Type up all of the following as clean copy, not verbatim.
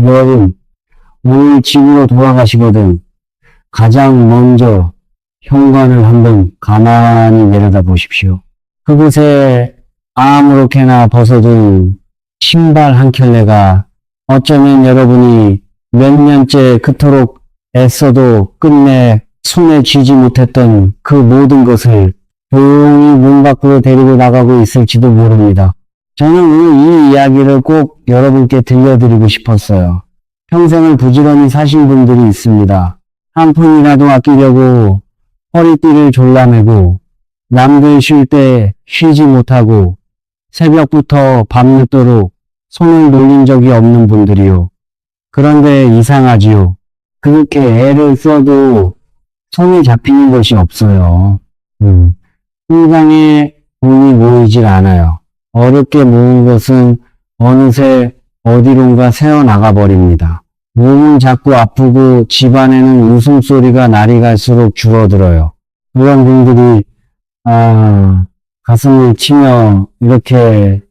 여러분, 오늘 집으로 돌아가시거든 가장 먼저 현관을 한번 가만히 내려다 보십시오. 그곳에 아무렇게나 벗어둔 신발 한 켤레가 어쩌면 여러분이 몇 년째 그토록 애써도 끝내 손에 쥐지 못했던 그 모든 것을 조용히 문 밖으로 데리고 나가고 있을지도 모릅니다. 저는 오늘 이 이야기를 꼭 여러분께 들려드리고 싶었어요. 평생을 부지런히 사신 분들이 있습니다. 한 푼이라도 아끼려고 허리띠를 졸라매고 남들 쉴 때 쉬지 못하고 새벽부터 밤늦도록 손을 놀린 적이 없는 분들이요. 그런데 이상하지요. 그렇게 애를 써도 손이 잡히는 것이 없어요. 통장에 돈이 모이질 않아요. 어렵게 모은 것은 어느새 어디론가 새어나가 버립니다. 몸은 자꾸 아프고 집안에는 웃음소리가 날이 갈수록 줄어들어요. 그런 분들이 가슴을 치며 이렇게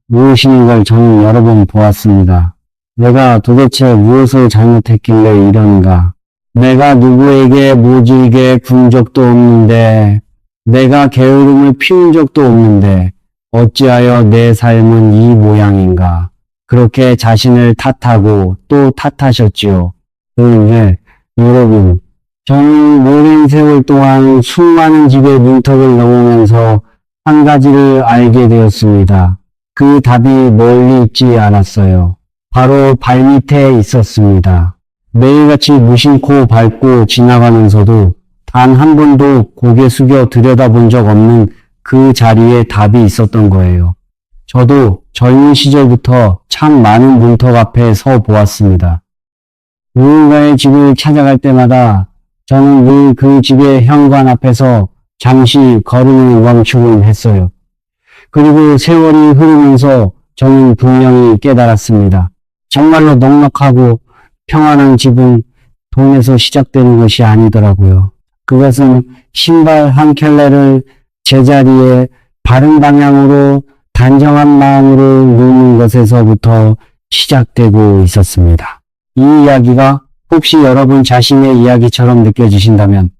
누우시는 걸 저는 여러 번 보았습니다. 내가 도대체 무엇을 잘못했길래 이런가? 내가 누구에게 모질게 군 적도 없는데, 내가 게으름을 피운 적도 없는데 어찌하여 내 삶은 이 모양인가? 그렇게 자신을 탓하고 또 탓하셨지요. 그런데 여러분, 저는 오랜 세월 동안 수많은 집의 문턱을 넘으면서 한 가지를 알게 되었습니다. 그 답이 멀리 있지 않았어요. 바로 발밑에 있었습니다. 매일같이 무심코 밟고 지나가면서도 단 한 번도 고개 숙여 들여다본 적 없는 그 자리에 답이 있었던 거예요. 저도 젊은 시절부터 참 많은 문턱 앞에 서 보았습니다. 누군가의 집을 찾아갈 때마다 저는 늘 그 집의 현관 앞에서 잠시 걸음을 멈추곤 했어요. 그리고 세월이 흐르면서 저는 분명히 깨달았습니다. 정말로 넉넉하고 평안한 집은 돈에서 시작되는 것이 아니더라고요. 그것은 신발 한 켤레를 제자리에 바른 방향으로 단정한 마음으로 놓는 것에서부터 시작되고 있었습니다. 이 이야기가 혹시 여러분 자신의 이야기처럼 느껴지신다면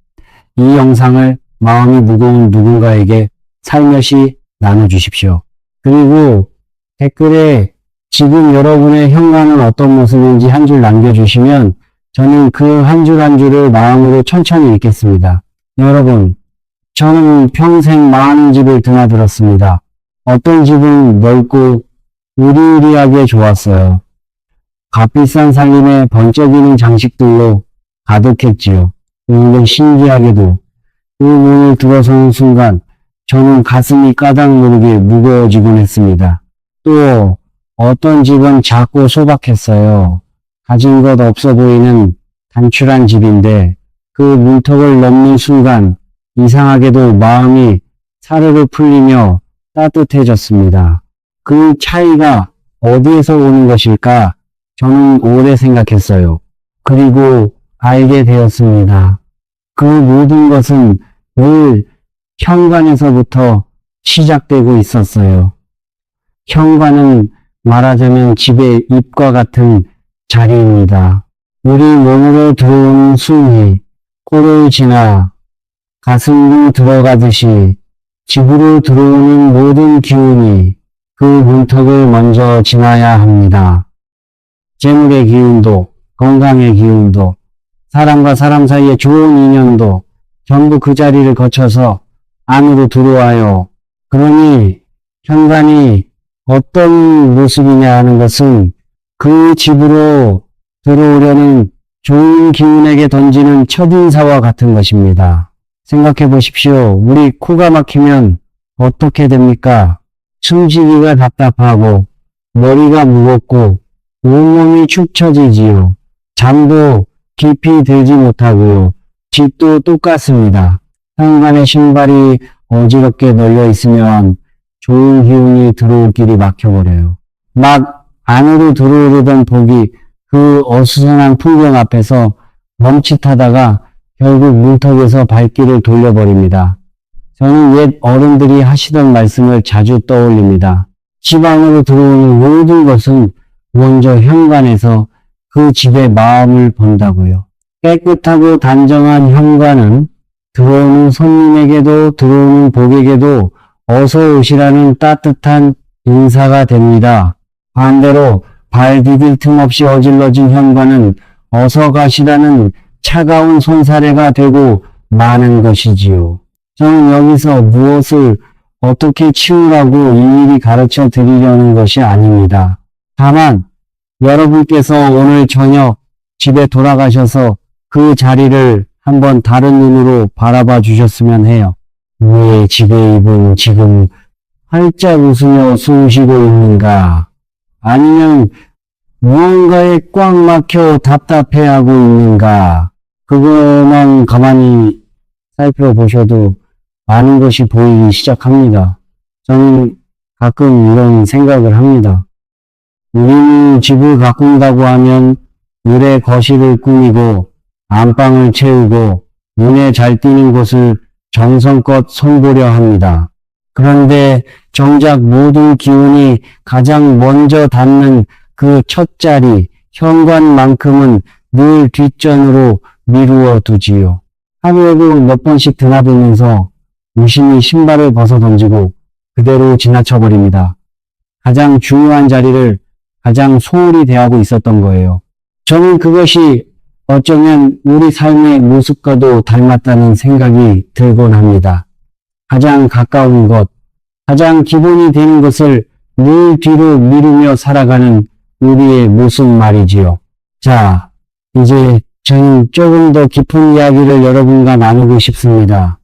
이 영상을 마음이 무거운 누군가에게 살며시 나눠주십시오. 그리고 댓글에 지금 여러분의 현관은 어떤 모습인지 한 줄 남겨주시면 저는 그 한 줄 한 줄을 마음으로 천천히 읽겠습니다. 여러분, 저는 평생 많은 집을 드나들었습니다. 어떤 집은 넓고 으리으리하게 좋았어요. 값비싼 살림에 번쩍이는 장식들로 가득했지요. 그런데 신기하게도 그 문을 들어서는 순간 저는 가슴이 까닭 모르게 무거워지곤 했습니다. 또 어떤 집은 작고 소박했어요. 가진 것 없어 보이는 단출한 집인데 그 문턱을 넘는 순간 이상하게도 마음이 사르르 풀리며 따뜻해졌습니다. 그 차이가 어디에서 오는 것일까? 저는 오래 생각했어요. 그리고 알게 되었습니다. 그 모든 것은 늘 현관에서부터 시작되고 있었어요. 현관은 말하자면 집의 입과 같은 자리입니다. 우리 몸으로 들어오는 숨이 코를 지나 가슴으로 들어가듯이 집으로 들어오는 모든 기운이 그 문턱을 먼저 지나야 합니다. 재물의 기운도, 건강의 기운도, 사람과 사람 사이의 좋은 인연도 전부 그 자리를 거쳐서 안으로 들어와요. 그러니 현관이 어떤 모습이냐 하는 것은 그 집으로 들어오려는 좋은 기운에게 던지는 첫인사와 같은 것입니다. 생각해 보십시오. 우리 코가 막히면 어떻게 됩니까? 숨쉬기가 답답하고 머리가 무겁고 온몸이 축 처지지요. 잠도 깊이 들지 못하고요. 집도 똑같습니다. 현관에 신발이 어지럽게 널려 있으면 좋은 기운이 들어올 길이 막혀버려요. 막 안으로 들어오려던 복이 그 어수선한 풍경 앞에서 멈칫하다가 결국 문턱에서 발길을 돌려버립니다. 저는 옛 어른들이 하시던 말씀을 자주 떠올립니다. 집 안으로 들어오는 모든 것은 먼저 현관에서 그 집의 마음을 본다고요. 깨끗하고 단정한 현관은 들어오는 손님에게도 들어오는 복에게도 어서 오시라는 따뜻한 인사가 됩니다. 반대로 발 디딜 틈 없이 어질러진 현관은 어서 가시라는 차가운 손사래가 되고 마는 것이지요. 저는 여기서 무엇을 어떻게 치우라고 일일이 가르쳐 드리려는 것이 아닙니다. 다만 여러분께서 오늘 저녁 집에 돌아가셔서 그 자리를 한번 다른 눈으로 바라봐 주셨으면 해요. 우리의 집의 입은 지금 활짝 웃으며 숨 쉬고 있는가? 아니면 무언가에 꽉 막혀 답답해하고 있는가? 그것만 가만히 살펴보셔도 많은 것이 보이기 시작합니다. 저는 가끔 이런 생각을 합니다. 우리는 집을 가꾼다고 하면 을의 거실을 꾸미고 안방을 채우고 눈에 잘 띄는 곳을 정성껏 손보려 합니다. 그런데 정작 모든 기운이 가장 먼저 닿는 그 첫 자리, 현관만큼은 늘 뒷전으로 미루어 두지요. 하루에도 몇 번씩 드나들면서 무심히 신발을 벗어 던지고 그대로 지나쳐버립니다. 가장 중요한 자리를 가장 소홀히 대하고 있었던 거예요. 저는 그것이 어쩌면 우리 삶의 모습과도 닮았다는 생각이 들곤 합니다. 가장 가까운 것, 가장 기본이 되는 것을 늘 뒤로 미루며 살아가는 우리의 모습 말이지요. 자, 이제 저는 조금 더 깊은 이야기를 여러분과 나누고 싶습니다.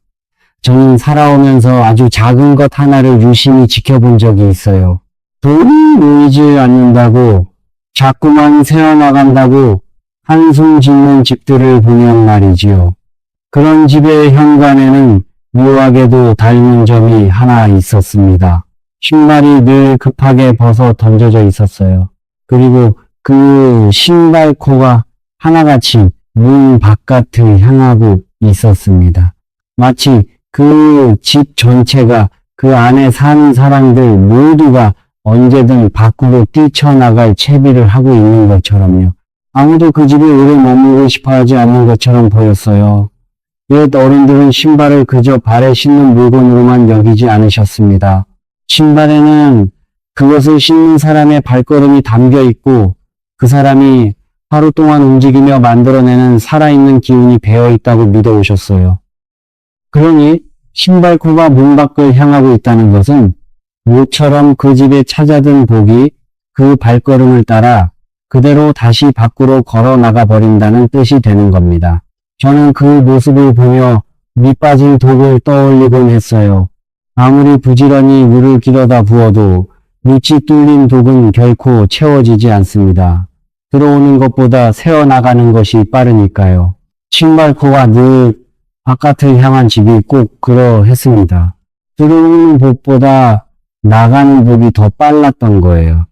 저는 살아오면서 아주 작은 것 하나를 유심히 지켜본 적이 있어요. 돈이 모이지 않는다고 자꾸만 새어나간다고 한숨 짓는 집들을 보면 말이지요. 그런 집의 현관에는 묘하게도 닮은 점이 하나 있었습니다. 신발이 늘 급하게 벗어 던져져 있었어요. 그리고 그 신발코가 하나같이 문 바깥을 향하고 있었습니다. 마치 그 집 전체가 그 안에 사는 사람들 모두가 언제든 밖으로 뛰쳐나갈 채비를 하고 있는 것처럼요. 아무도 그 집에 오래 머물고 싶어 하지 않는 것처럼 보였어요. 옛 어른들은 신발을 그저 발에 신는 물건으로만 여기지 않으셨습니다. 신발에는 그것을 신는 사람의 발걸음이 담겨 있고 그 사람이 하루 동안 움직이며 만들어내는 살아있는 기운이 배어 있다고 믿어오셨어요. 그러니 신발코가 문 밖을 향하고 있다는 것은 모처럼 그 집에 찾아든 복이 그 발걸음을 따라 그대로 다시 밖으로 걸어 나가 버린다는 뜻이 되는 겁니다. 저는 그 모습을 보며 밑빠진 독을 떠올리곤 했어요. 아무리 부지런히 물을 길어다 부어도 밑이 뚫린 독은 결코 채워지지 않습니다. 들어오는 것보다 새어나가는 것이 빠르니까요. 신발코가 늘 바깥을 향한 집이 꼭 그러했습니다. 들어오는 복보다 나가는 복이 더 빨랐던 거예요.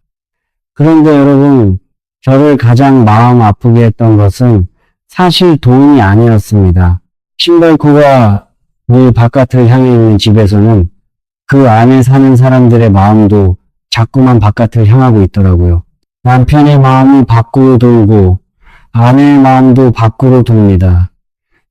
그런데 여러분, 저를 가장 마음 아프게 했던 것은 사실 돈이 아니었습니다. 신발코가 늘 바깥을 향해 있는 집에서는 그 안에 사는 사람들의 마음도 자꾸만 바깥을 향하고 있더라고요. 남편의 마음이 밖으로 돌고 아내의 마음도 밖으로 돕니다.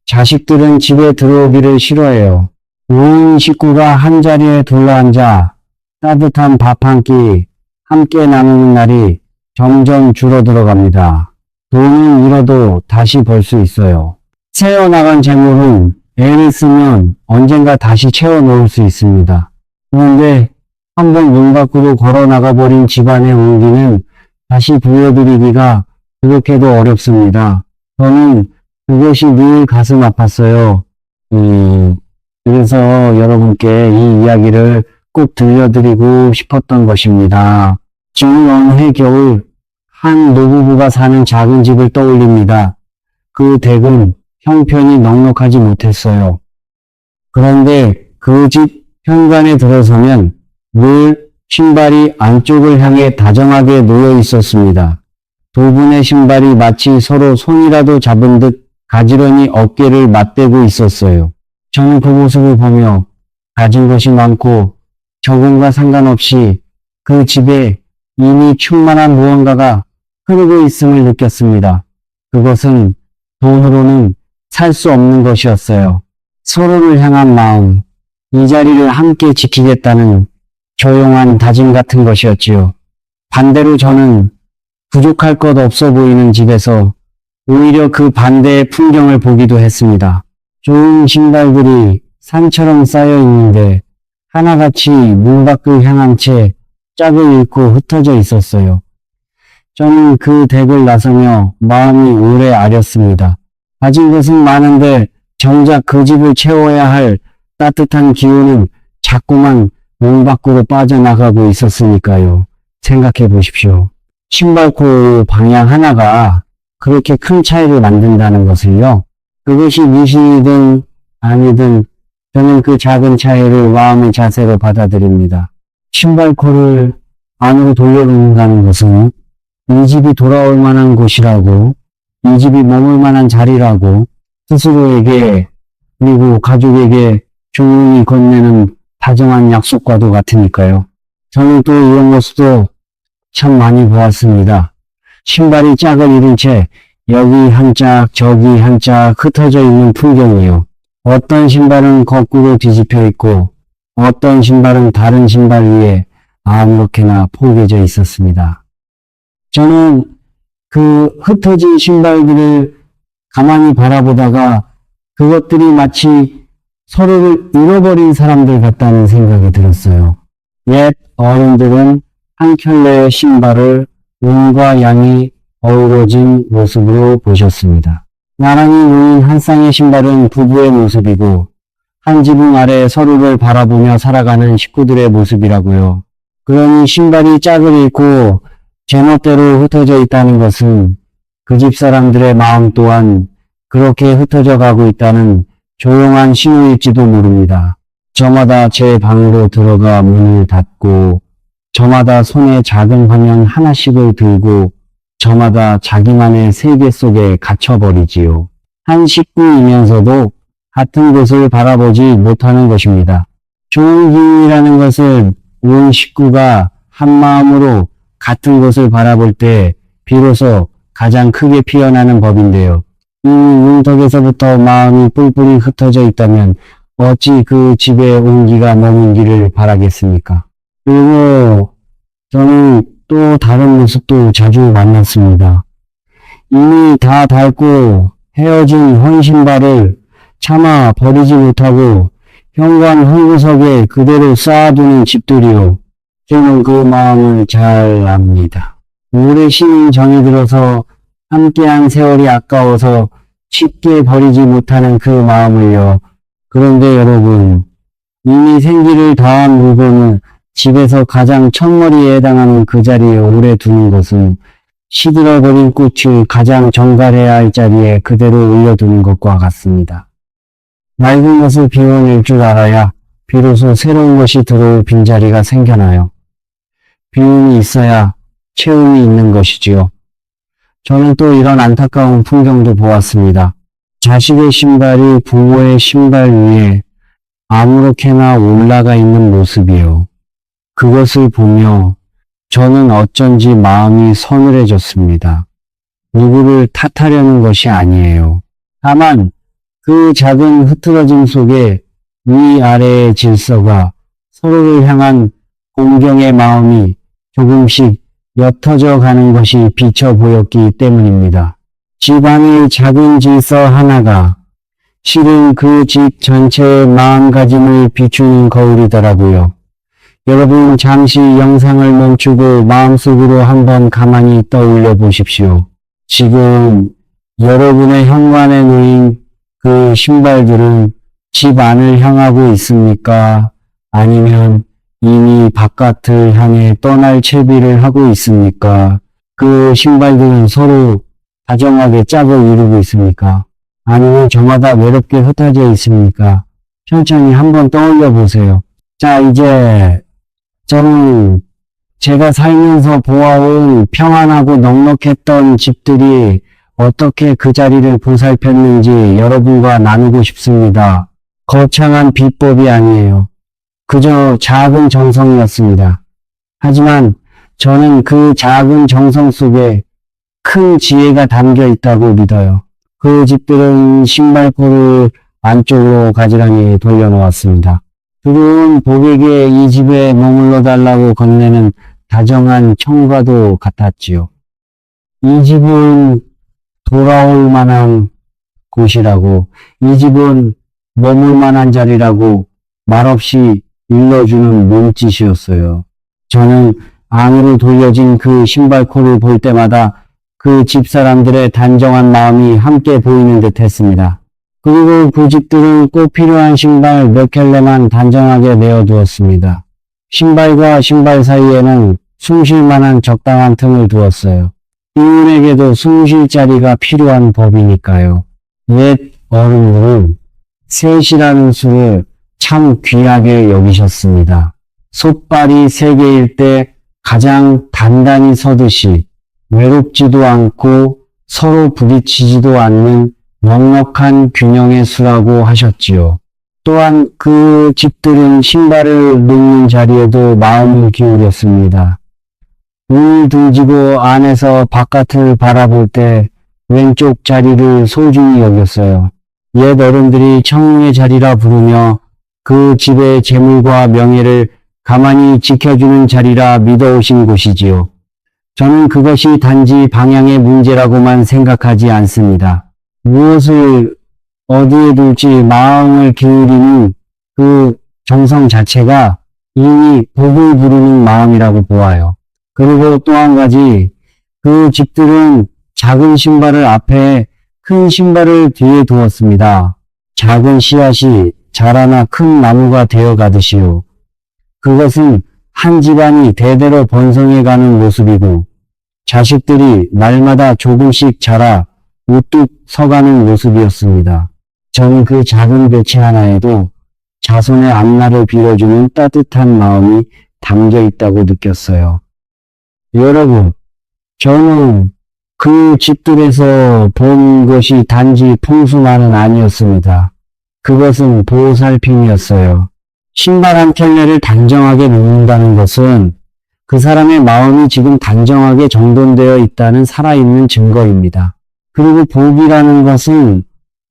자식들은 집에 들어오기를 싫어해요. 온 식구가 한자리에 둘러앉아 따뜻한 밥 한 끼 함께 나누는 날이 점점 줄어들어 갑니다. 돈은 잃어도 다시 벌 수 있어요. 새어나간 재물은 애를 쓰면 언젠가 다시 채워 넣을 수 있습니다. 그런데 한번 문 밖으로 걸어 나가버린 집안의 온기는 다시 부여드리기가 그렇게도 어렵습니다. 저는 그것이 늘 가슴 아팠어요. 그래서 여러분께 이 이야기를 꼭 들려드리고 싶었던 것입니다. 저는 어느 해 겨울 한 노부부가 사는 작은 집을 떠올립니다. 그 댁은 형편이 넉넉하지 못했어요. 그런데 그 집 현관에 들어서면 늘 신발이 안쪽을 향해 다정하게 놓여 있었습니다. 두 분의 신발이 마치 서로 손이라도 잡은 듯 가지런히 어깨를 맞대고 있었어요. 저는 그 모습을 보며 가진 것이 많고 적은과 상관없이 그 집에 이미 충만한 무언가가 흐르고 있음을 느꼈습니다. 그것은 돈으로는 살 수 없는 것이었어요. 서로를 향한 마음, 이 자리를 함께 지키겠다는 조용한 다짐 같은 것이었지요. 반대로 저는 부족할 것 없어 보이는 집에서 오히려 그 반대의 풍경을 보기도 했습니다. 좋은 신발들이 산처럼 쌓여 있는데 하나같이 문 밖을 향한 채 짝을 잃고 흩어져 있었어요. 저는 그 댁을 나서며 마음이 오래 아렸습니다. 가진 것은 많은데 정작 그 집을 채워야 할 따뜻한 기운은 자꾸만 문 밖으로 빠져나가고 있었으니까요. 생각해 보십시오. 신발코 방향 하나가 그렇게 큰 차이를 만든다는 것을요. 그것이 미신이든 아니든 저는 그 작은 차이를 마음의 자세로 받아들입니다. 신발코를 안으로 돌려놓는다는 것은 이 집이 돌아올 만한 곳이라고, 이 집이 머물 만한 자리라고 스스로에게 그리고 가족에게 조용히 건네는 다정한 약속과도 같으니까요. 저는 또 이런 모습도 참 많이 보았습니다. 신발이 짝을 잃은 채 여기 한 짝 저기 한 짝 흩어져 있는 풍경이요. 어떤 신발은 거꾸로 뒤집혀 있고 어떤 신발은 다른 신발 위에 아무렇게나 포개져 있었습니다. 저는 그 흩어진 신발들을 가만히 바라보다가 그것들이 마치 서로를 잃어버린 사람들 같다는 생각이 들었어요. 옛 어른들은 한 켤레의 신발을 음과 양이 어우러진 모습으로 보셨습니다. 나란히 놓인 한 쌍의 신발은 부부의 모습이고 한 지붕 아래 서로를 바라보며 살아가는 식구들의 모습이라고요. 그러니 신발이 짝을 잃고 제멋대로 흩어져 있다는 것은 그 집 사람들의 마음 또한 그렇게 흩어져 가고 있다는 조용한 신호일지도 모릅니다. 저마다 제 방으로 들어가 문을 닫고 저마다 손에 작은 화면 하나씩을 들고 저마다 자기만의 세계 속에 갇혀버리지요. 한 식구이면서도 같은 곳을 바라보지 못하는 것입니다. 좋은 기운이라는 것을 온 식구가 한 마음으로 같은 곳을 바라볼 때 비로소 가장 크게 피어나는 법인데요. 이미 문턱에서부터 마음이 뿔뿔이 흩어져 있다면 어찌 그 집에 온기가 머문기를 바라겠습니까? 그리고 저는 또 다른 모습도 자주 만났습니다. 이미 다 닳고 헤어진 헌신발을 차마 버리지 못하고 현관 한 구석에 그대로 쌓아두는 집들이요. 저는 그 마음을 잘 압니다. 오래 쉬는 정이 들어서 함께한 세월이 아까워서 쉽게 버리지 못하는 그 마음을요. 그런데 여러분, 이미 생기를 다한 물건을 집에서 가장 첫머리에 해당하는 그 자리에 오래 두는 것은 시들어버린 꽃을 가장 정갈해야 할 자리에 그대로 올려두는 것과 같습니다. 낡은 것을 비워낼 줄 알아야 비로소 새로운 것이 들어올 빈자리가 생겨나요. 비움이 있어야 채움이 있는 것이지요. 저는 또 이런 안타까운 풍경도 보았습니다. 자식의 신발이 부모의 신발 위에 아무렇게나 올라가 있는 모습이요. 그것을 보며 저는 어쩐지 마음이 서늘해졌습니다. 누구를 탓하려는 것이 아니에요. 다만 그 작은 흐트러짐 속에 위아래의 질서가 서로를 향한 공경의 마음이 조금씩 옅어져 가는 것이 비쳐 보였기 때문입니다. 집안의 작은 질서 하나가 실은 그 집 전체의 마음가짐을 비추는 거울이더라고요. 여러분 잠시 영상을 멈추고 마음속으로 한번 가만히 떠올려 보십시오. 지금 여러분의 현관에 놓인 그 신발들은 집 안을 향하고 있습니까? 아니면 이미 바깥을 향해 떠날 채비를 하고 있습니까? 그 신발들은 서로 다정하게 짝을 이루고 있습니까? 아니면 저마다 외롭게 흩어져 있습니까? 천천히 한번 떠올려 보세요. 자, 이제 저는 제가 살면서 보아온 평안하고 넉넉했던 집들이 어떻게 그 자리를 보살폈는지 여러분과 나누고 싶습니다. 거창한 비법이 아니에요. 그저 작은 정성이었습니다. 하지만 저는 그 작은 정성 속에 큰 지혜가 담겨 있다고 믿어요. 그 집들은 신발코를 안쪽으로 가지런히 돌려놓았습니다. 들어온 고객의 이 집에 머물러 달라고 건네는 다정한 청과도 같았지요. 이 집은 돌아올 만한 곳이라고, 이 집은 머물 만한 자리라고 말없이 일러주는 몸짓이었어요. 저는 안으로 돌려진 그 신발코를 볼 때마다 그 집사람들의 단정한 마음이 함께 보이는 듯 했습니다. 그리고 그 집들은 꼭 필요한 신발 몇 켤레만 단정하게 내어두었습니다. 신발과 신발 사이에는 숨 쉴 만한 적당한 틈을 두었어요. 이분에게도 숨 쉴 자리가 필요한 법이니까요. 옛 어른들은 셋이라는 수를 참 귀하게 여기셨습니다. 솥발이 3개일 때 가장 단단히 서듯이 외롭지도 않고 서로 부딪히지도 않는 넉넉한 균형의 수라고 하셨지요. 또한 그 집들은 신발을 놓는 자리에도 마음을 기울였습니다. 눈을 등지고 안에서 바깥을 바라볼 때 왼쪽 자리를 소중히 여겼어요. 옛 어른들이 청의 자리라 부르며 그 집의 재물과 명예를 가만히 지켜주는 자리라 믿어오신 곳이지요. 저는 그것이 단지 방향의 문제라고만 생각하지 않습니다. 무엇을 어디에 둘지 마음을 기울이는 그 정성 자체가 이미 복을 부르는 마음이라고 보아요. 그리고 또 한 가지, 그 집들은 작은 신발을 앞에 큰 신발을 뒤에 두었습니다. 작은 씨앗이 자라나 큰 나무가 되어 가듯이요. 그것은 한 집안이 대대로 번성해가는 모습이고 자식들이 날마다 조금씩 자라 우뚝 서가는 모습이었습니다. 저는 그 작은 배치 하나에도 자손의 앞날을 빌어주는 따뜻한 마음이 담겨 있다고 느꼈어요. 여러분, 저는 그 집들에서 본 것이 단지 풍수만은 아니었습니다. 그것은 보살핌이었어요. 신발 한 켤레를 단정하게 놓는다는 것은 그 사람의 마음이 지금 단정하게 정돈되어 있다는 살아있는 증거입니다. 그리고 복이라는 것은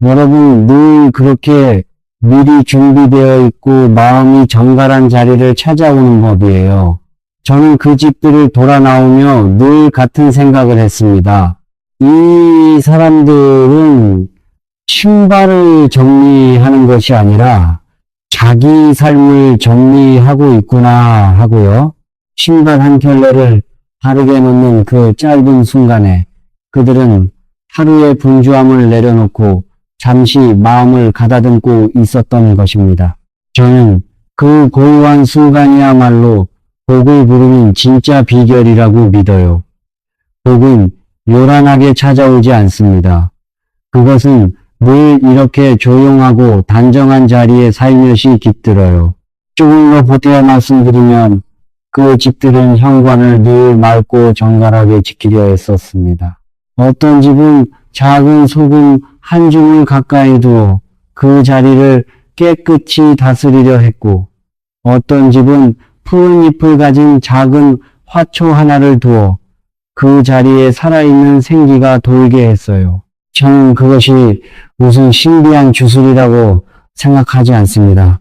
여러분 늘 그렇게 미리 준비되어 있고 마음이 정갈한 자리를 찾아오는 법이에요. 저는 그 집들을 돌아 나오며 늘 같은 생각을 했습니다. 이 사람들은 신발을 정리하는 것이 아니라 자기 삶을 정리하고 있구나 하고요. 신발 한 켤레를 바르게 놓는 그 짧은 순간에 그들은 하루의 분주함을 내려놓고 잠시 마음을 가다듬고 있었던 것입니다. 저는 그 고요한 순간이야말로 복을 부르는 진짜 비결이라고 믿어요. 복은 요란하게 찾아오지 않습니다. 그것은 늘 이렇게 조용하고 단정한 자리에 살며시 깃들어요. 조금 더 보태어 말씀드리면 그 집들은 현관을 늘 맑고 정갈하게 지키려 했었습니다. 어떤 집은 작은 소금 한 줌을 가까이 두어 그 자리를 깨끗이 다스리려 했고 어떤 집은 푸른 잎을 가진 작은 화초 하나를 두어 그 자리에 살아있는 생기가 돌게 했어요. 저는 그것이 무슨 신비한 주술이라고 생각하지 않습니다.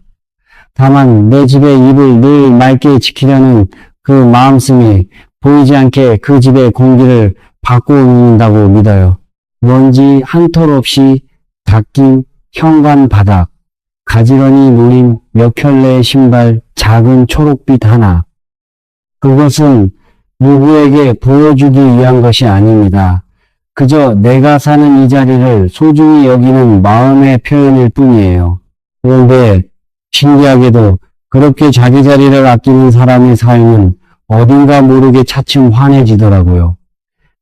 다만 내 집의 잎을 늘 맑게 지키려는 그 마음씀이 보이지 않게 그 집의 공기를 바꿔놓는다고 믿어요. 먼지 한 톨 없이 닦인 현관 바닥, 가지런히 놓인 몇 켤레의 신발, 작은 초록빛 하나. 그것은 누구에게 보여주기 위한 것이 아닙니다. 그저 내가 사는 이 자리를 소중히 여기는 마음의 표현일 뿐이에요. 그런데 신기하게도 그렇게 자기 자리를 아끼는 사람의 삶은 어딘가 모르게 차츰 환해지더라고요.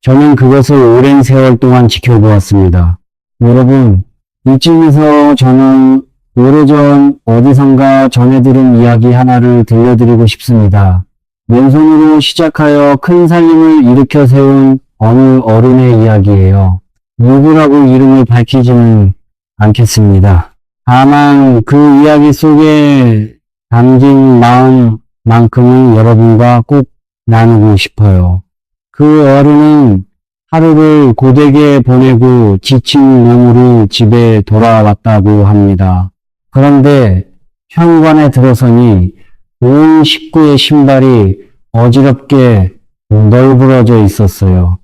저는 그것을 오랜 세월 동안 지켜보았습니다. 여러분, 이쯤에서 저는 오래전 어디선가 전해 들은 이야기 하나를 들려드리고 싶습니다. 맨손으로 시작하여 큰 살림을 일으켜 세운 어느 어른의 이야기예요. 누구라고 이름을 밝히지는 않겠습니다. 다만 그 이야기 속에 담긴 마음만큼은 여러분과 꼭 나누고 싶어요. 그 어른은 하루를 고되게 보내고 지친 몸으로 집에 돌아왔다고 합니다. 그런데 현관에 들어서니 온 식구의 신발이 어지럽게 널브러져 있었어요.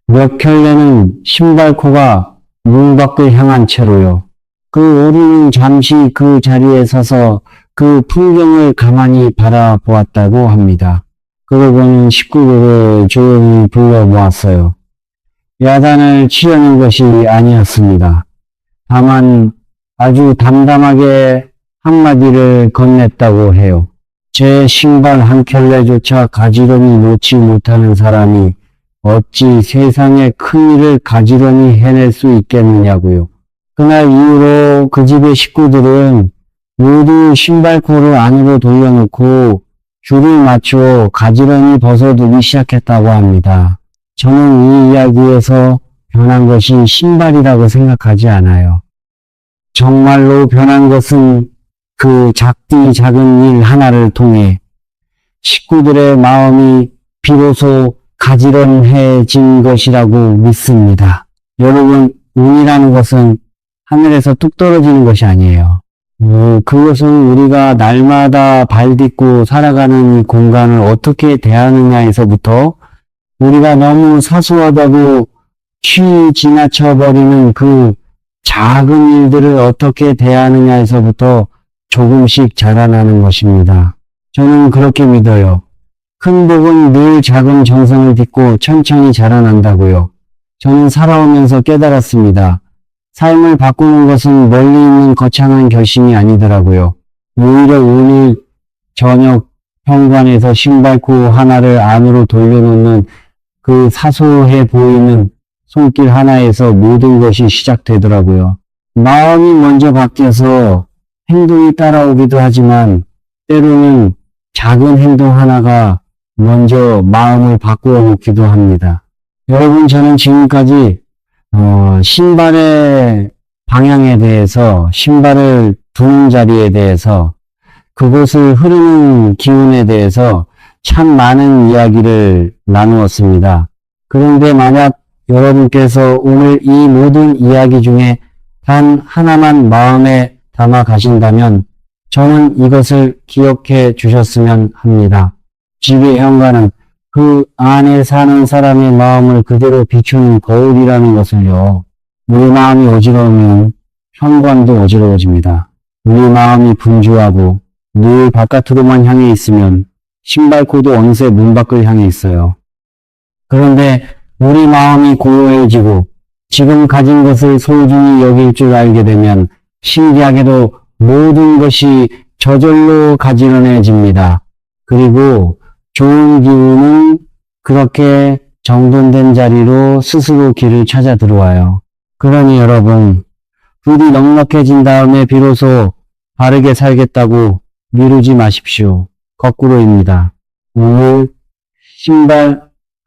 몇 켤레는 신발코가 문 밖을 향한 채로요. 그 어린이는 잠시 그 자리에 서서 그 풍경을 가만히 바라보았다고 합니다. 그러고는 식구들을 조용히 불러 모았어요. 야단을 치려는 것이 아니었습니다. 다만 아주 담담하게 한마디를 건넸다고 해요. 제 신발 한 켤레조차 가지런히 놓지 못하는 사람이 어찌 세상에 큰일을 가지런히 해낼 수 있겠느냐고요. 그날 이후로 그 집의 식구들은 모두 신발코를 안으로 돌려놓고 줄을 맞춰 가지런히 벗어두기 시작했다고 합니다. 저는 이 이야기에서 변한 것이 신발이라고 생각하지 않아요. 정말로 변한 것은 그 작디 작은 일 하나를 통해 식구들의 마음이 비로소 가지런해진 것이라고 믿습니다. 여러분, 운이라는 것은 하늘에서 뚝 떨어지는 것이 아니에요. 그것은 우리가 날마다 발 딛고 살아가는 이 공간을 어떻게 대하느냐에서부터 우리가 너무 사소하다고 지나쳐버리는 그 작은 일들을 어떻게 대하느냐에서부터 조금씩 자라나는 것입니다. 저는 그렇게 믿어요. 큰 복은 늘 작은 정성을 딛고 천천히 자라난다고요. 저는 살아오면서 깨달았습니다. 삶을 바꾸는 것은 멀리 있는 거창한 결심이 아니더라고요. 오히려 오늘 저녁 현관에서 신발코 하나를 안으로 돌려놓는 그 사소해 보이는 손길 하나에서 모든 것이 시작되더라고요. 마음이 먼저 바뀌어서 행동이 따라오기도 하지만 때로는 작은 행동 하나가 먼저 마음을 바꾸어 놓기도 합니다. 여러분, 저는 지금까지 신발의 방향에 대해서, 신발을 두는 자리에 대해서, 그곳을 흐르는 기운에 대해서 참 많은 이야기를 나누었습니다. 그런데 만약 여러분께서 오늘 이 모든 이야기 중에 단 하나만 마음에 담아 가신다면 저는 이것을 기억해 주셨으면 합니다. 집의 현관은 그 안에 사는 사람의 마음을 그대로 비추는 거울이라는 것을요. 우리 마음이 어지러우면 현관도 어지러워집니다. 우리 마음이 분주하고 늘 바깥으로만 향해 있으면 신발코도 어느새 문 밖을 향해 있어요. 그런데 우리 마음이 고요해지고 지금 가진 것을 소중히 여길 줄 알게 되면 신기하게도 모든 것이 저절로 가지런해집니다. 그리고 좋은 기운은 그렇게 정돈된 자리로 스스로 길을 찾아 들어와요. 그러니 여러분, 부디 넉넉해진 다음에 비로소 바르게 살겠다고 미루지 마십시오. 거꾸로입니다. 오늘 신발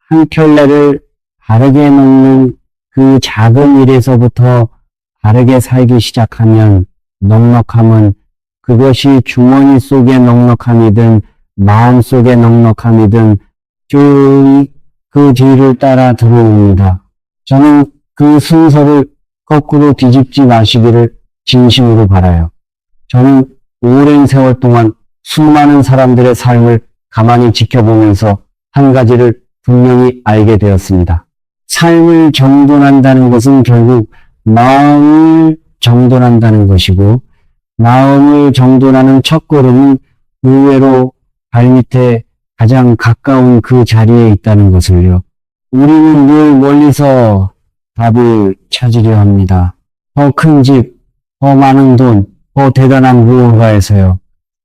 한 켤레를 바르게 놓는 그 작은 일에서부터 바르게 살기 시작하면 넉넉함은 그것이 주머니 속의 넉넉함이든 마음 속의 넉넉함이든 조용히 그 뒤를 따라 들어옵니다. 저는 그 순서를 거꾸로 뒤집지 마시기를 진심으로 바라요. 저는 오랜 세월 동안 수많은 사람들의 삶을 가만히 지켜보면서 한 가지를 분명히 알게 되었습니다. 삶을 정돈한다는 것은 결국 마음을 정돈한다는 것이고, 마음을 정돈하는 첫걸음은 의외로 발밑에 가장 가까운 그 자리에 있다는 것을요. 우리는 늘 멀리서 답을 찾으려 합니다. 더 큰 집, 더 많은 돈, 더 대단한 무언가에서요.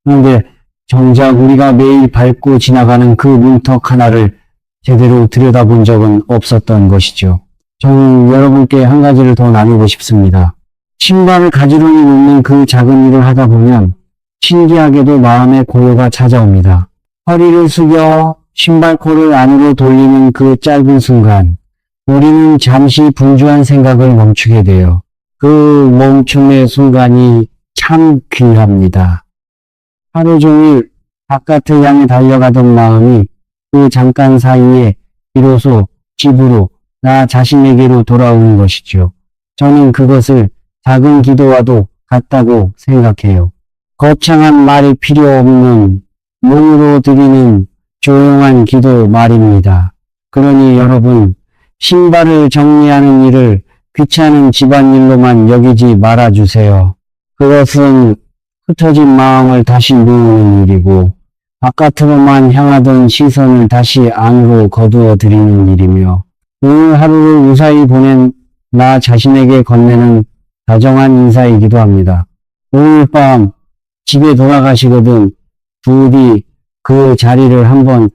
그런데 정작 우리가 매일 밟고 지나가는 그 문턱 하나를 제대로 들여다본 적은 없었던 것이죠. 저는 여러분께 한 가지를 더 나누고 싶습니다. 신발을 가지런히 놓는 그 작은 일을 하다 보면 신기하게도 마음의 고요가 찾아옵니다. 허리를 숙여 신발코를 안으로 돌리는 그 짧은 순간, 우리는 잠시 분주한 생각을 멈추게 돼요. 그 멈춤의 순간이 참 귀합니다. 하루 종일 바깥을 향해 달려가던 마음이 그 잠깐 사이에 비로소 집으로 나 자신에게로 돌아오는 것이죠. 저는 그것을 작은 기도와도 같다고 생각해요. 거창한 말이 필요 없는 몸으로 드리는 조용한 기도 말입니다. 그러니 여러분, 신발을 정리하는 일을 귀찮은 집안일로만 여기지 말아주세요. 그것은 흩어진 마음을 다시 모으는 일이고 바깥으로만 향하던 시선을 다시 안으로 거두어 드리는 일이며 오늘 하루를 무사히 보낸 나 자신에게 건네는 다정한 인사이기도 합니다. 오늘 밤 집에 돌아가시거든 부디 그 자리를 한번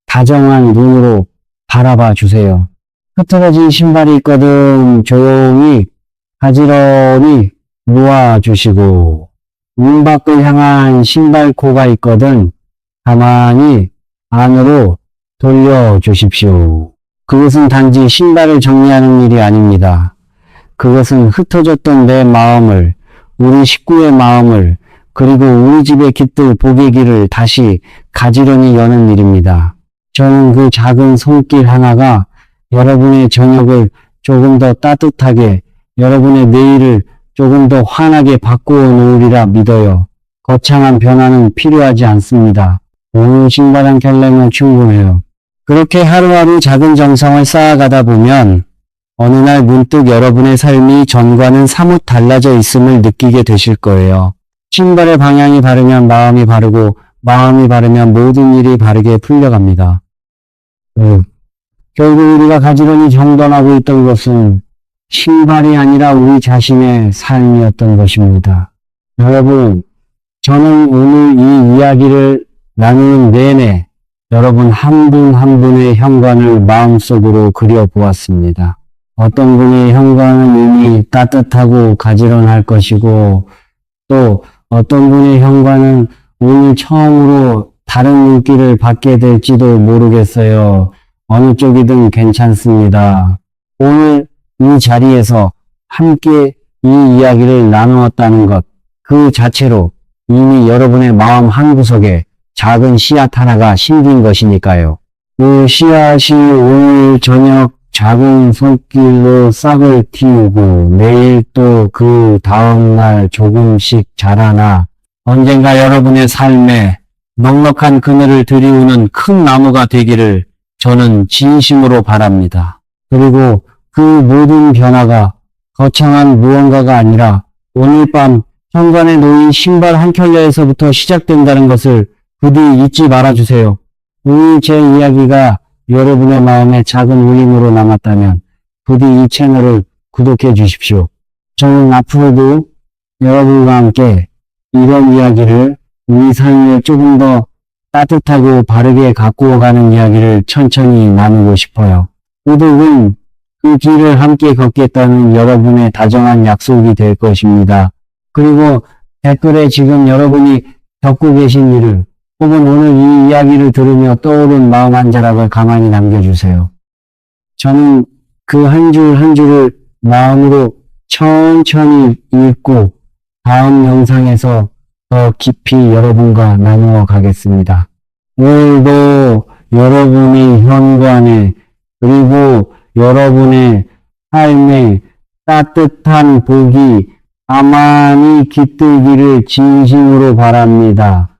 다정한 눈으로 바라봐 주세요. 흐트러진 신발이 있거든 조용히 가지런히 놓아주시고 문 밖을 향한 신발코가 있거든 가만히 안으로 돌려주십시오. 그것은 단지 신발을 정리하는 일이 아닙니다. 그것은 흩어졌던 내 마음을, 우리 식구의 마음을, 그리고 우리 집에 깃들 보배기를 다시 가지런히 여는 일입니다. 저는 그 작은 손길 하나가 여러분의 저녁을 조금 더 따뜻하게, 여러분의 내일을 조금 더 환하게 바꾸어 놓으리라 믿어요. 거창한 변화는 필요하지 않습니다. 오늘 신발 한 켤레면 충분해요. 그렇게 하루하루 작은 정성을 쌓아가다 보면 어느 날 문득 여러분의 삶이 전과는 사뭇 달라져 있음을 느끼게 되실 거예요. 신발의 방향이 바르면 마음이 바르고 마음이 바르면 모든 일이 바르게 풀려갑니다. 결국 우리가 가지런히 정돈하고 있던 것은 신발이 아니라 우리 자신의 삶이었던 것입니다. 여러분, 저는 오늘 이 이야기를 나누는 내내 여러분 한 분 한 분의 현관을 마음속으로 그려보았습니다. 어떤 분의 현관은 이미 따뜻하고 가지런할 것이고 또 어떤 분의 현관은 오늘 처음으로 다른 눈길을 받게 될지도 모르겠어요. 어느 쪽이든 괜찮습니다. 오늘 이 자리에서 함께 이 이야기를 나누었다는 것, 그 자체로 이미 여러분의 마음 한구석에 작은 씨앗 하나가 심긴 것이니까요. 그 씨앗이 오늘 저녁 작은 손길로 싹을 틔우고 내일 또 그 다음날 조금씩 자라나 언젠가 여러분의 삶에 넉넉한 그늘을 들이우는 큰 나무가 되기를 저는 진심으로 바랍니다. 그리고 그 모든 변화가 거창한 무언가가 아니라 오늘 밤 현관에 놓인 신발 한 켤레에서부터 시작된다는 것을 부디 잊지 말아주세요. 오늘 제 이야기가 여러분의 마음에 작은 울림으로 남았다면 부디 이 채널을 구독해 주십시오. 저는 앞으로도 여러분과 함께 이런 이야기를 우리 삶에 조금 더 따뜻하고 바르게 가꾸어가는 이야기를 천천히 나누고 싶어요. 구독은 그 길을 함께 걷겠다는 여러분의 다정한 약속이 될 것입니다. 그리고 댓글에 지금 여러분이 겪고 계신 일을 혹은 오늘 이 이야기를 들으며 떠오른 마음 한 자락을 가만히 남겨주세요. 저는 그 한 줄 한 줄을 마음으로 천천히 읽고 다음 영상에서 더 깊이 여러분과 나누어 가겠습니다. 오늘도 여러분의 현관에 그리고 여러분의 삶에 따뜻한 복이 가만히 깃들기를 진심으로 바랍니다.